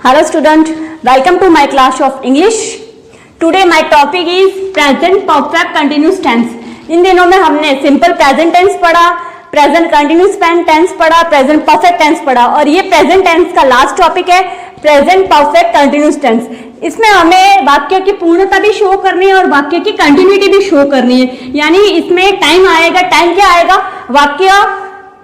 Hello student, welcome to my class of English. Today my topic is present perfect continuous tense. इन दिनों में हमने simple present tense पढ़ा, present continuous tense पढ़ा, present perfect tense पढ़ा और ये present tense का लास्ट टॉपिक है प्रेजेंट परफेक्ट कंटिन्यूस टेंस. इसमें हमें वाक्य की पूर्णता भी शो करनी है और वाक्य की कंटिन्यूटी भी शो करनी है. यानी इसमें टाइम आएगा, टाइम क्या आएगा, वाक्य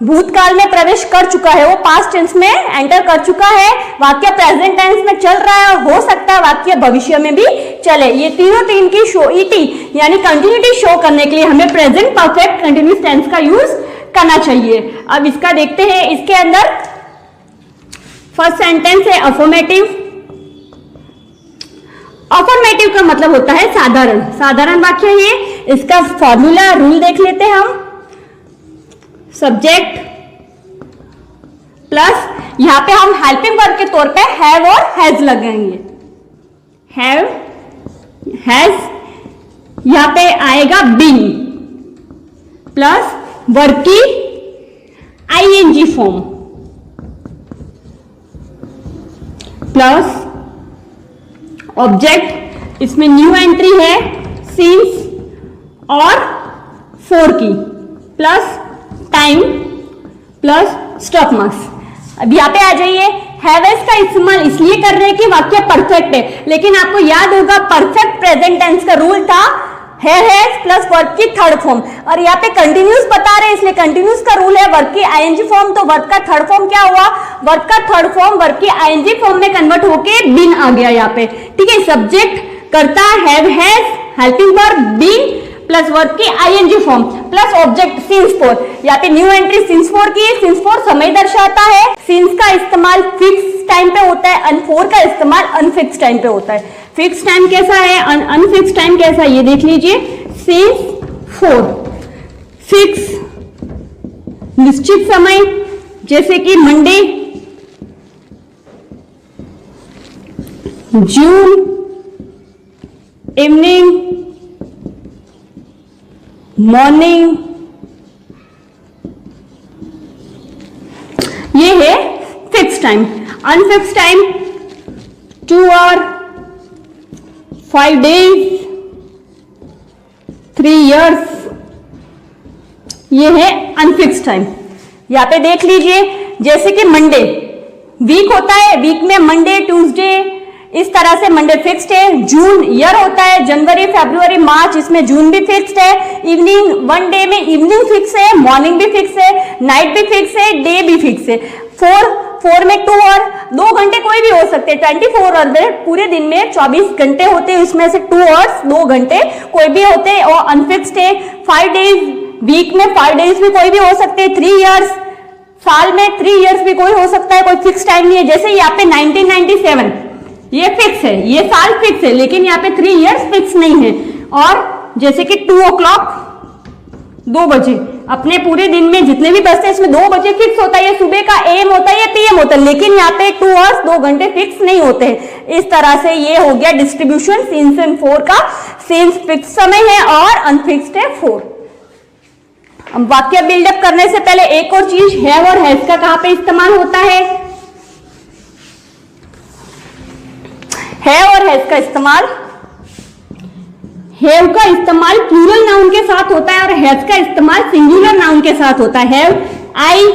भूतकाल में प्रवेश कर चुका है, वो पास्ट टेंस में एंटर कर चुका है, वाक्य प्रेजेंट टेंस में चल रहा है और हो सकता है वाक्य भविष्य में भी चले. ये तीन की शो ईटी यानी कंटिन्यूटी शो करने के लिए हमें प्रेजेंट परफेक्ट कंटिन्यूस टेंस का यूज करना चाहिए. अब इसका देखते हैं. इसके अंदर फर्स्ट सेंटेंस है अफर्मेटिव. अफर्मेटिव का मतलब होता है साधारण, साधारण वाक्य. ये इसका फॉर्मूला रूल देख लेते हैं हम. सब्जेक्ट प्लस यहां पे हम हेल्पिंग वर्ब के तौर पे हैव और हैज लगाएंगे. हैव, हैज, यहां पे आएगा बीन प्लस वर्ब की आईएनजी फॉर्म प्लस ऑब्जेक्ट. इसमें न्यू एंट्री है सिंस और फॉर की plus time plus stop marks. अब यहाँ पे आ जाइए. हैवेस का इस्तेमाल इसलिए कर रहे हैं कि वाक्य परफेक्ट है, लेकिन आपको याद होगा परफेक्ट प्रेजेंट टेंस का रूल था हैज प्लस वर्ब की थर्ड फॉर्म. और यहाँ पे कंटिन्यूस बता रहे हैं इसलिए कंटिन्यूस का रूल है वर्ब की आईएनजी फॉर्म. तो वर्ब का थर्ड फॉर्म क्या हुआ, वर्ब का थर्ड फॉर्म वर्ब की आईएनजी फॉर्म में कन्वर्ट होके बीन आ गया यहाँ पे. ठीक है. सब्जेक्ट करता have has, helping verb been plus verb की ING form plus object since for. यहाँ पे न्यू एंट्री सिंस फॉर की. सिंस फॉर समय दर्शाता है. सिंस का इस्तेमाल फिक्स टाइम पे होता है, अनफोर का इस्तेमाल अनफिक्स टाइम पे होता है. फिक्स टाइम कैसा है, अनफिक्स टाइम कैसा है, ये देख लीजिए. सिंस फॉर फिक्स निश्चित समय, जैसे कि मंडे, जून, इवनिंग, मॉर्निंग. ये है fix time. Unfix time 2 hour, 5 days, 3 years. ये है अनफिक्स टाइम. यहां पे देख लीजिए. जैसे कि मंडे वीक होता है, वीक में मंडे, ट्यूसडे, इस तरह से मंडे फिक्स्ड है. जून ईयर होता है, जनवरी, फरवरी, मार्च, इसमें जून भी फिक्स्ड है. इवनिंग वन डे में इवनिंग फिक्स है, मॉर्निंग भी फिक्स है, नाइट भी फिक्स है, डे भी फिक्स है. फोर में 2 और 2 घंटे कोई भी हो सकते हैं. 24 और पूरे दिन में 24 घंटे होते हैं, उसमें से 2 आवर्स 2 घंटे कोई भी होते हैं और अनफिक्स्ड है. 5 डेज वीक में 5 डेज भी कोई भी हो सकते हैं. 3 इयर्स साल में 3 इयर्स भी कोई हो सकता है, कोई फिक्स टाइम नहीं है. जैसे यहाँ पे 1997 ये फिक्स है, ये साल फिक्स है, लेकिन यहाँ पे 3 इयर्स फिक्स नहीं है. और जैसे कि 2 o'clock 2 बजे, अपने पूरे दिन में जितने भी बजते हैं इसमें 2 बजे फिक्स होता है. ये सुबह का एम होता है, ये पीएम होता है, लेकिन यहाँ पे 2 आवर्स 2 घंटे फिक्स नहीं होते हैं. इस तरह से ये हो गया डिस्ट्रीब्यूशन सिंस एंड फॉर का. सिंस फिक्स समय है और अनफिक्स्ड है फॉर. अब वाक्य बिल्डअप करने से पहले एक और चीज, हैव और हैज का कहां पे इस्तेमाल होता है. हैव और हैज का इस्तेमाल, हैव का इस्तेमाल प्लूरल नाउन के साथ होता है और हैज का इस्तेमाल सिंगुलर नाउन के साथ होता है. हैव आई,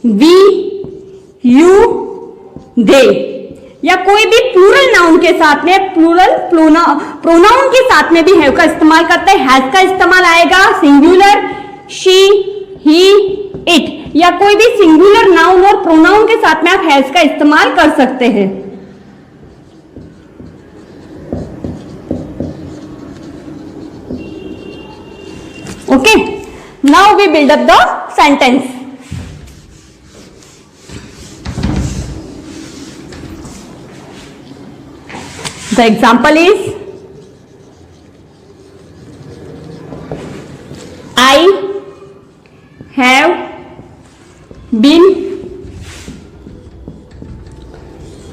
वी, यू, दे या कोई भी प्लूरल नाउन के साथ में, प्लूरल प्रोनाउन के साथ में भी हैव का इस्तेमाल करते हैं. हैज का इस्तेमाल आएगा सिंगुलर शी, ही, इट या कोई भी सिंगुलर नाउन और प्रोनाउन के साथ में आप हैज का इस्तेमाल कर सकते हैं. Okay, now we build up the sentence. The example is I have been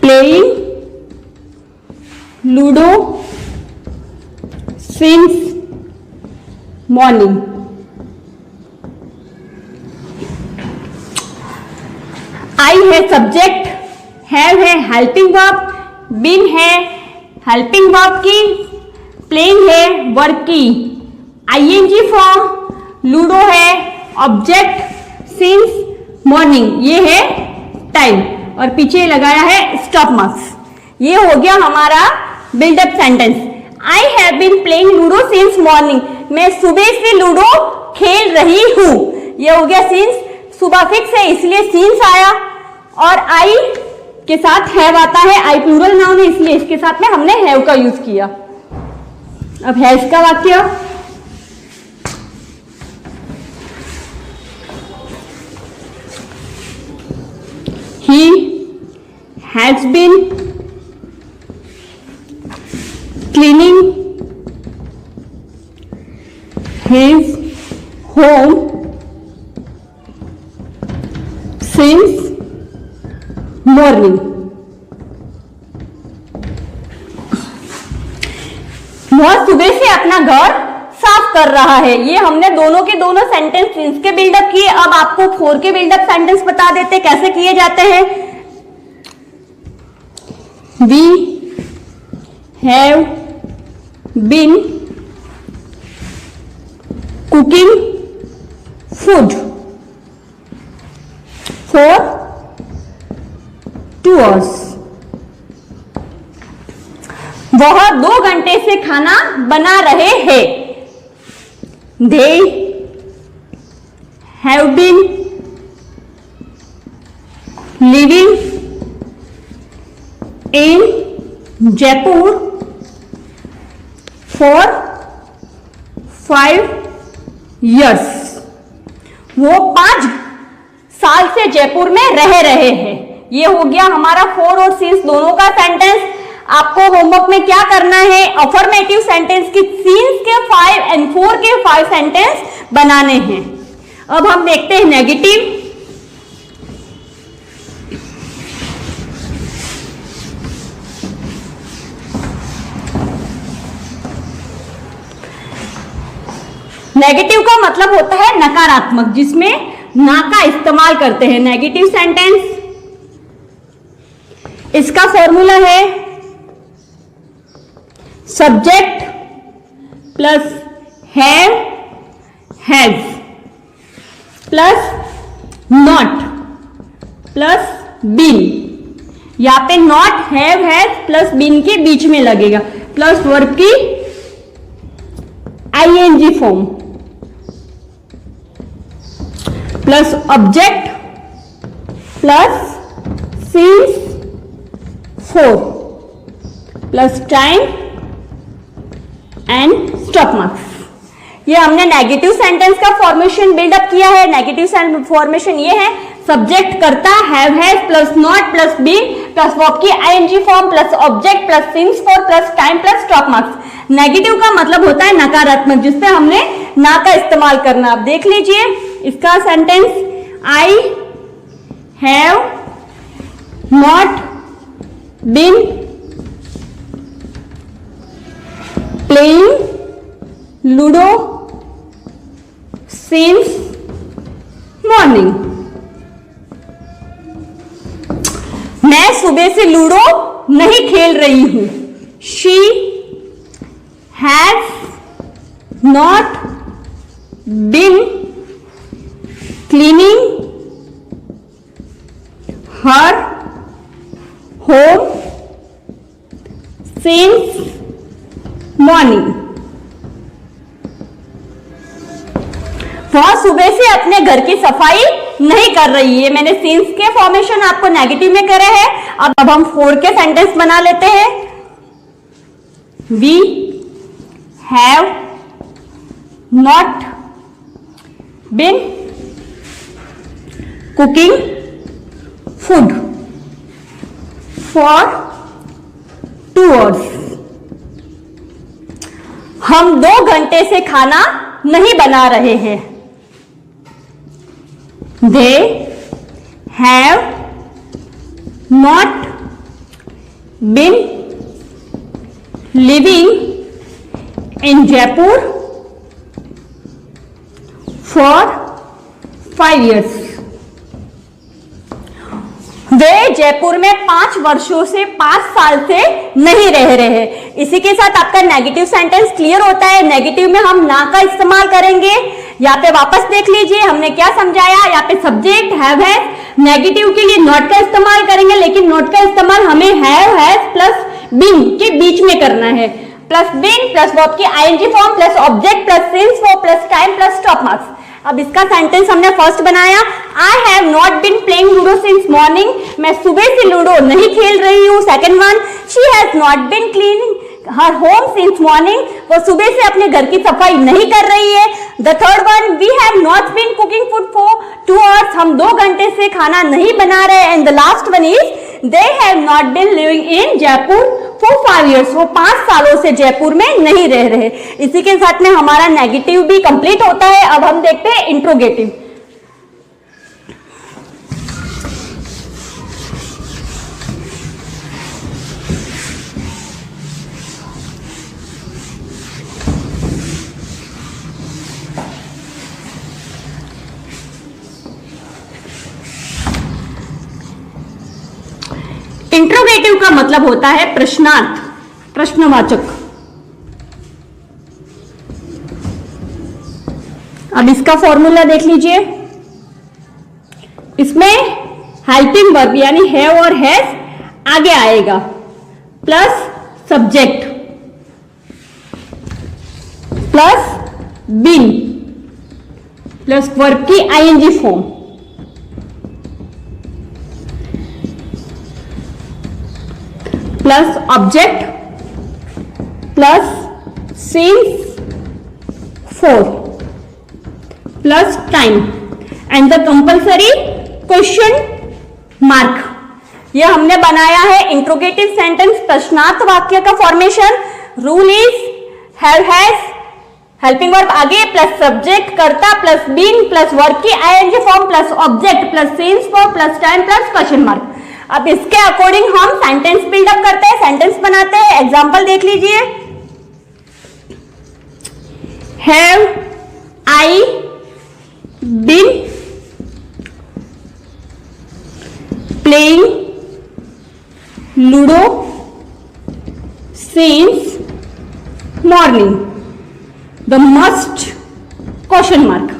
playing Ludo since morning. I है सब्जेक्ट, हैव है हेल्पिंग वर्ब, बीन है हेल्पिंग वर्ब की, प्लेइंग है वर्ब की आईएनजी फॉर्म, लूडो है ऑब्जेक्ट सिंस मॉर्निंग, ये है time और पीछे लगाया है स्टॉप मार्क्स। ये हो गया हमारा buildup sentence. I have been playing ludo since morning, मैं सुबह से लूडो खेल रही हूं। ये हो गया सिंस, सुबह फिक्स है इसलिए सिंस आया और आई के साथ हैव आता है, आई प्लूरल नाउन है इसलिए इसके साथ में हमने हैव का यूज किया। अब है इसका वाक्य, he has been cleaning his home since morning। वह सुबह से अपना घर साफ कर रहा है। ये हमने दोनों के दोनों सेंटेंस सिंस के बिल्डअप किए। अब आपको फोर के बिल्डअप सेंटेंस बता देते कैसे किए जाते हैं। We have been cooking food for 2 hours। वह 2 घंटे से खाना बना रहे हैं। They have been living in Jaipur for 5 years। वो 5 साल से जयपुर में रह रहे हैं। ये हो गया हमारा फोर और सिंस दोनों का सेंटेंस। आपको होमवर्क में क्या करना है, अफर्मेटिव सेंटेंस की सिंस के 5 एंड 4 के 5 सेंटेंस बनाने हैं। अब हम देखते हैं नेगेटिव। नेगेटिव का मतलब होता है नकारात्मक, जिसमें ना का इस्तेमाल करते हैं। नेगेटिव सेंटेंस, इसका फॉर्मूला है subject plus have has plus not plus been. यहां पे not have has plus been के बीच में लगेगा, प्लस वर्ब की ING form, plus object plus since 4 plus time and stop marks. ये हमने नेगेटिव सेंटेंस का फॉर्मेशन बिल्डअप किया है। नेगेटिव फॉर्मेशन ये है, सब्जेक्ट करता have has plus not plus been plus verb की ING form plus object plus since 4 plus time plus stop marks. Negative का मतलब होता है नकारात्मक, जिससे हमने ना का इस्तेमाल करना। आप देख लीजिए इसका sentence, I have not been playing ludo since morning. मैं सुबह से लूडो नहीं खेल रही हूं। She has not been cleaning her home since morning. वह सुबह से अपने घर की सफाई नहीं कर रही है। मैंने सिंस के फॉर्मेशन आपको नेगेटिव में करे हैं। अब हम 4 के सेंटेंस बना लेते हैं। We have not been cooking food for 2 hours। हम 2 घंटे से खाना नहीं बना रहे हैं। They have not been living in Jaipur for 5 years। वे जयपुर में 5 वर्षों से 5 साल से नहीं रह रहे हैं। इसी के साथ आपका नेगेटिव सेंटेंस क्लियर होता है। नेगेटिव में हम ना का इस्तेमाल करेंगे। यहाँ पे वापस देख लीजिए हमने क्या समझाया। यहाँ पे सब्जेक्ट हैव हैज, नेगेटिव के लिए नॉट का इस्तेमाल करेंगे, लेकिन नॉट का इस्तेमाल हमें हैव हैज प्लस बीन के बीच में करना है। प्लस बीन प्लस वर्ब की ING form plus object plus since for plus time plus stop marks. अब इसका सेंटेंस हमने फर्स्ट बनाया, I have not been playing ludo since morning, मैं सुबह से लूडो नहीं खेल रही हूँ। Second one, she has not been cleaning her home since morning, वो सुबह से अपने घर की सफाई नहीं कर रही है। The third one, we have not been cooking food for 2 hours, हम 2 घंटे से खाना नहीं बना रहे। And the last one is they have not been living in Jaipur for 5 years, वो 5 सालों से जयपुर में नहीं रह रहे। इसी के साथ में हमारा नेगेटिव भी कंप्लीट होता है। अब हम देखते हैं इंट्रोगेटिव। इंट्रोगेटिव का मतलब होता है प्रश्नार्थ, प्रश्नवाचक। अब इसका फॉर्मूला देख लीजिए। इसमें हेल्पिंग वर्ब यानी हैव और हैज आगे आएगा, plus subject plus been plus verb की ING form plus object plus since for plus time and the compulsory question mark. यह हमने बनाया है इंट्रोगेटिव सेंटेंस प्रश्नार्थ वाक्य का formation. Rule is have has, helping verb आगे प्लस सब्जेक्ट कर्ता प्लस बीन प्लस वर्ब की ING form plus object plus since for plus time plus question mark. अब इसके अकॉर्डिंग हम सेंटेंस बिल्डअप करते हैं, सेंटेंस बनाते हैं। एग्जांपल देख लीजिए। Have I been playing ludo since morning, the must question mark.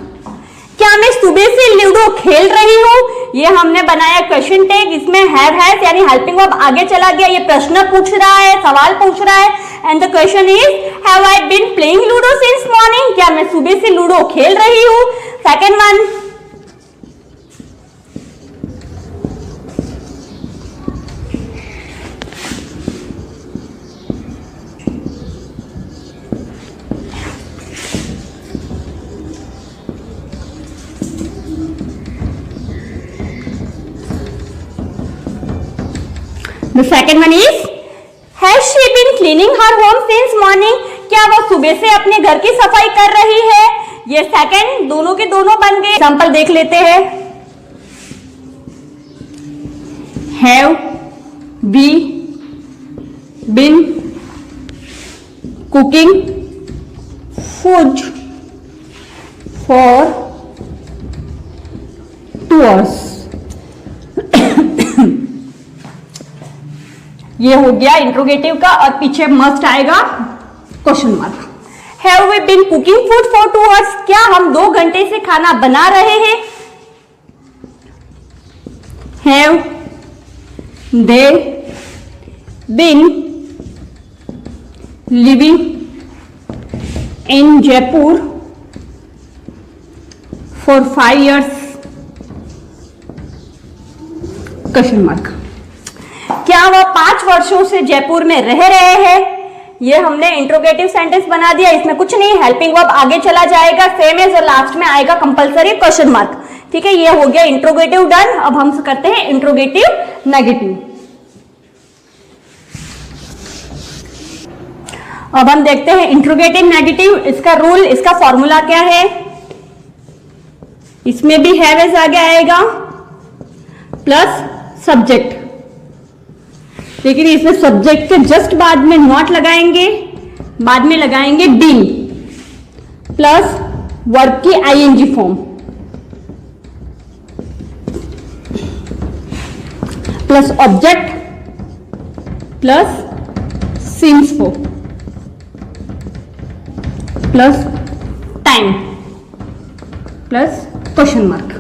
क्या मैं सुबह से लूडो खेल रही हूं? ये हमने बनाया क्वेश्चन टैग। इसमें हैव हैज यानी हेल्पिंग वर्ब आगे चला गया, ये प्रश्न पूछ रहा है, सवाल पूछ रहा है। And the question is have I been playing ludo since morning, क्या मैं सुबह से लूडो खेल रही हूं। Second one, The second one is has she been cleaning her home since morning, क्या वो सुबह से अपने घर की सफाई कर रही है। ये सेकंड दोनों के दोनों बन गए। एग्जांपल देख लेते हैं। Have we been cooking food for 2 hours, ये हो गया इंट्रोगेटिव का। और पीछे मस्ट आएगा question mark. Have we been cooking food for 2 hours, क्या हम 2 घंटे से खाना बना रहे हैं। Have they been living in Jaipur for 5 years, question mark. क्या वह 5 वर्षों से जयपुर में रह रहे हैं। ये हमने इंट्रोगेटिव सेंटेंस बना दिया। इसमें कुछ नहीं, हेल्पिंग वर्ब आगे चला जाएगा सेम एज, और लास्ट में आएगा कंपलसरी क्वेश्चन मार्क। ठीक है, ये हो गया इंट्रोगेटिव डन। अब हम करते हैं इंट्रोगेटिव नेगेटिव। अब हम देखते हैं इंट्रोगेटिव नेगेटिव। इसका रूल, इसका फॉर्मूला क्या है। इसमें भी हैव एज आगे आएगा प्लस सब्जेक्ट, लेकिन इसमें सब्जेक्ट के जस्ट बाद में नॉट लगाएंगे, बाद में लगाएंगे बीन प्लस वर्ब की ING form. Plus object plus since for plus time plus question mark,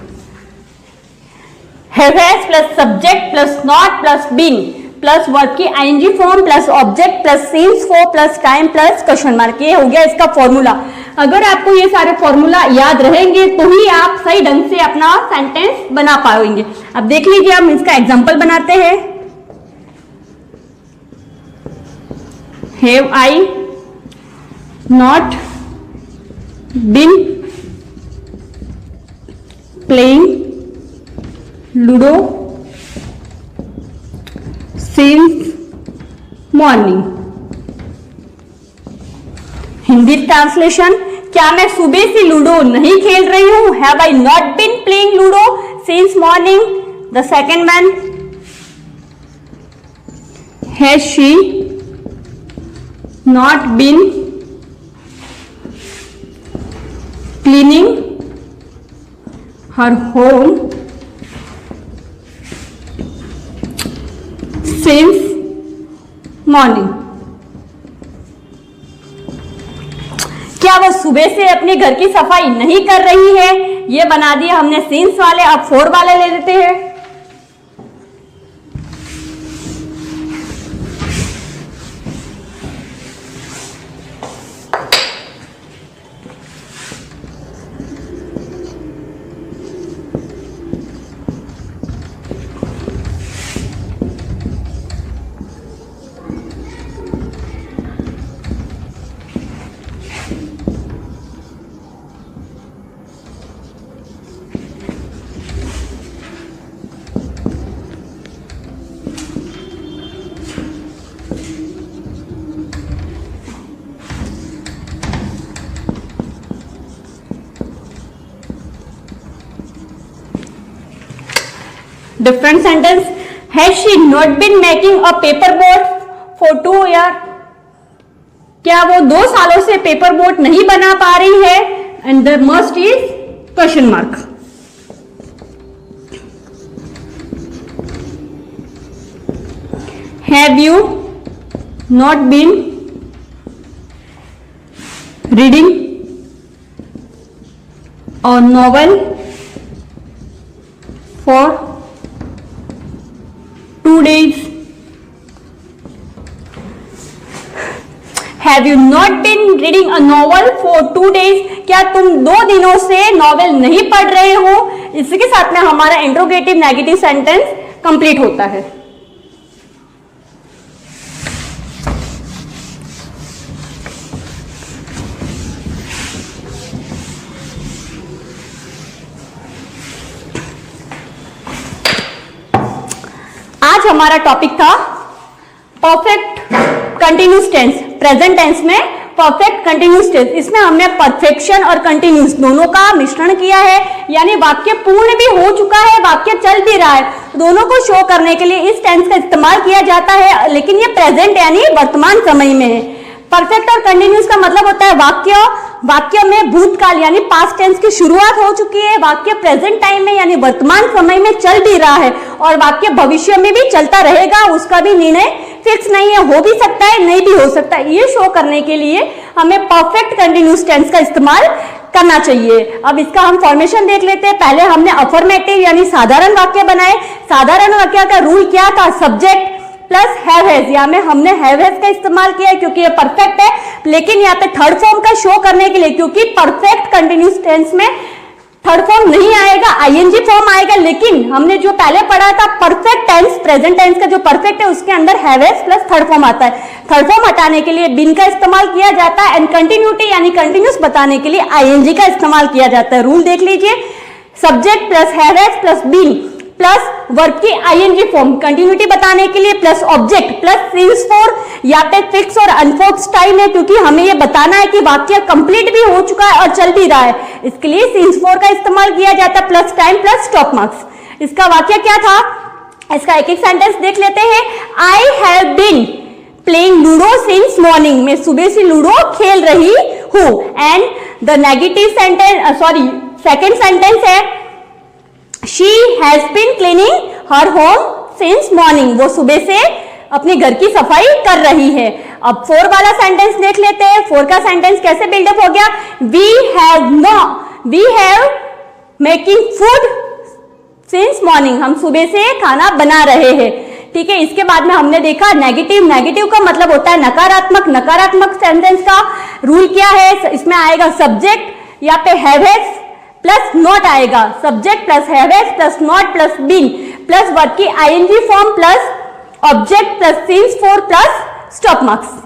have has plus subject plus not plus been plus verb की ING form plus object plus since for plus time plus question mark. ये हो गया इसका formula. अगर आपको ये सारे formula याद रहेंगे तो ही आप सही ढंग से अपना सेंटेंस बना पाएंगे। अब देख लीजिए, हम इसका एग्जांपल बनाते हैं। Have I not been playing ludo since morning. Hindi translation, क्या मैं सुबह से लूडो नहीं खेल रही हूं? Have I not been playing ludo since morning. The second one, has she not been cleaning her home since morning. क्या वो सुबह से अपने घर की सफाई नहीं कर रही है? ये बना दिया हमने सिंस वाले। अब फोर वाले ले लेते हैं। Different sentence, has she not been making a paper boat for 2 years? क्या वो 2 सालों से पेपर बोट नहीं बना पा रही है? And the must is question mark. Have you not been reading a novel for 2 days? Have you not been reading a novel for 2 days? क्या तुम 2 दिनों से नॉवेल नहीं पढ़ रहे हो? इसके साथ में हमारा इंट्रोगेटिव नेगेटिव सेंटेंस कंप्लीट होता है। आज हमारा टॉपिक था perfect continuous tense. Present tense में परफेक्ट कंटिन्यूस टेंस, इसमें हमने परफेक्शन और कंटिन्यूस दोनों का मिश्रण किया है, यानी वाक्य पूर्ण भी हो चुका है, वाक्य चल भी रहा है, दोनों को शो करने के लिए इस टेंस का इस्तेमाल किया जाता है, लेकिन ये प्रेजेंट यानी वर्तमान समय में है। परफेक्ट और कंटिन्यूस का मतलब होता है वाक्य में भूतकाल यानी पास्ट टेंस की शुरुआत हो चुकी है, वाक्य प्रेजेंट टाइम में यानी वर्तमान समय में चल भी रहा है, और वाक्य भविष्य में भी चलता रहेगा, उसका भी निर्णय फिक्स नहीं है, हो भी सकता है नहीं भी हो सकता है। ये शो करने के लिए हमें परफेक्ट कंटिन्यूस टेंस का इस्तेमाल करना चाहिए। अब इसका हम फॉर्मेशन देख लेते हैं। पहले हमने अफर्मेटिव यानी साधारण वाक्य बनाए। साधारण वाक्य का रूल क्या था? सब्जेक्ट प्लस हैव हैज, यहाँ में हमने हैव हैज का इस्तेमाल किया है क्योंकि ये परफेक्ट है, लेकिन यहाँ पे थर्ड फॉर्म का शो करने के लिए, क्योंकि परफेक्ट कंटिन्यूस टेंस में थर्ड फॉर्म नहीं आएगा, आईएनजी फॉर्म आएगा, लेकिन हमने जो पहले पढ़ा था परफेक्ट टेंस, प्रेजेंट टेंस का जो परफेक्ट है उसके अंदर have has plus third form आता है। थर्ड फॉर्म हटाने के लिए बिन का इस्तेमाल किया जाता है, एंड कंटिन्यूटी यानी कंटिन्यूस बताने के लिए आईएनजी का इस्तेमाल किया जाता है। रूल देख लीजिए, subject plus have has plus been plus verb की आईएनजी फॉर्म कंटिन्यूटी बताने के लिए, plus object plus since for, या पे फिक्स और अनफिक्स टाइम है क्योंकि हमें ये बताना है कि वाक्य कंप्लीट भी हो चुका है और चल भी रहा है, इसके लिए सिंस फॉर का इस्तेमाल किया जाता है, plus time plus stop marks. इसका वाक्य क्या था? इसका एक एक सेंटेंस देख लेते हैं। I have been playing ludo since morning, मैं सुबह से लूडो खेल रही हूं। And the negative sentence, second sentence है She has been cleaning her home since morning, वो सुबह से अपने घर की सफाई कर रही है। अब 4 वाला सेंटेंस देख लेते हैं। 4 का सेंटेंस कैसे बिल्डअप हो गया, we have making food since morning, हम सुबह से खाना बना रहे हैं। ठीक है, इसके बाद में हमने देखा नेगेटिव। नेगेटिव का मतलब होता है नकारात्मक। नकारात्मक सेंटेंस का रूल क्या है, इसमें आएगा सब्जेक्ट, यहाँ पे हैव हैज प्लस नॉट आएगा, subject plus have has plus not plus been plus verb की ING form plus object plus since for plus stop marks.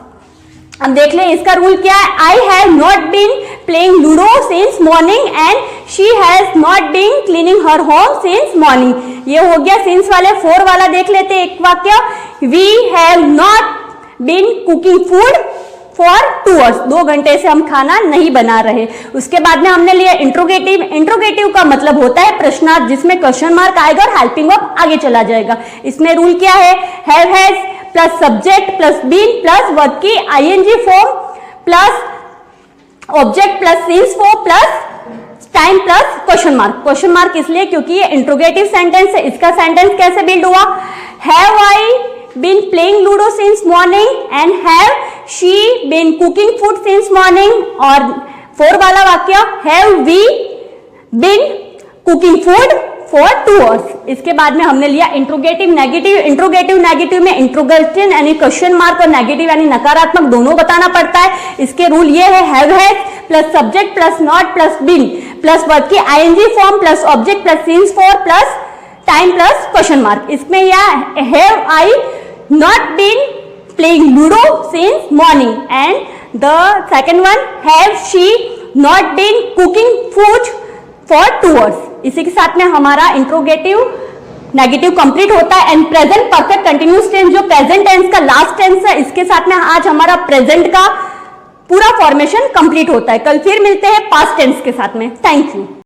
अब देख लें इसका रूल क्या है, I have not been playing ludo since morning and she has not been cleaning her home since morning. ये हो गया सिंस वाले। 4 वाला देख लेते हैं एक वाक्य, we have not been cooking food for 2 hours, 2 घंटे से हम खाना नहीं बना रहे। उसके बाद में हमने लिया इंट्रोगेटिव। इंट्रोगेटिव का मतलब होता है प्रश्नार्थ, जिसमें क्वेश्चन मार्क आएगा और हेल्पिंग वर्ब आगे चला जाएगा। इसमें रूल क्या है, have has plus subject plus been plus verb की ING form plus object plus since for plus time plus question mark. Question mark इसलिए क्योंकि ये इंट्रोगेटिव सेंटेंस है। इसका सेंटेंस कैसे बिल्ड हुआ, have I been playing ludo since morning and have she been cooking food since morning। और 4 वाला वाक्य, have we been cooking food for 2 hours। इसके बाद में हमने लिया इंट्रोगेटिव नेगेटिव। इंट्रोगेटिव नेगेटिव में इंट्रोगेशन यानी क्वेश्चन मार्क और नेगेटिव यानी नकारात्मक दोनों बताना पड़ता है। इसके रूल ये है, have has plus subject plus not plus been plus verb की ING form plus object plus since for plus time plus question mark. इसमें यह have I not been playing ludo since morning and the second one, have she not been cooking food for 2 hours। इसी के साथ में हमारा interrogative negative complete होता है। And present perfect continuous tense जो प्रेजेंट टेंस का लास्ट टेंस है, इसके साथ में आज हमारा प्रेजेंट का पूरा फॉर्मेशन कंप्लीट होता है। कल फिर मिलते हैं पास्ट टेंस के साथ में। Thank you.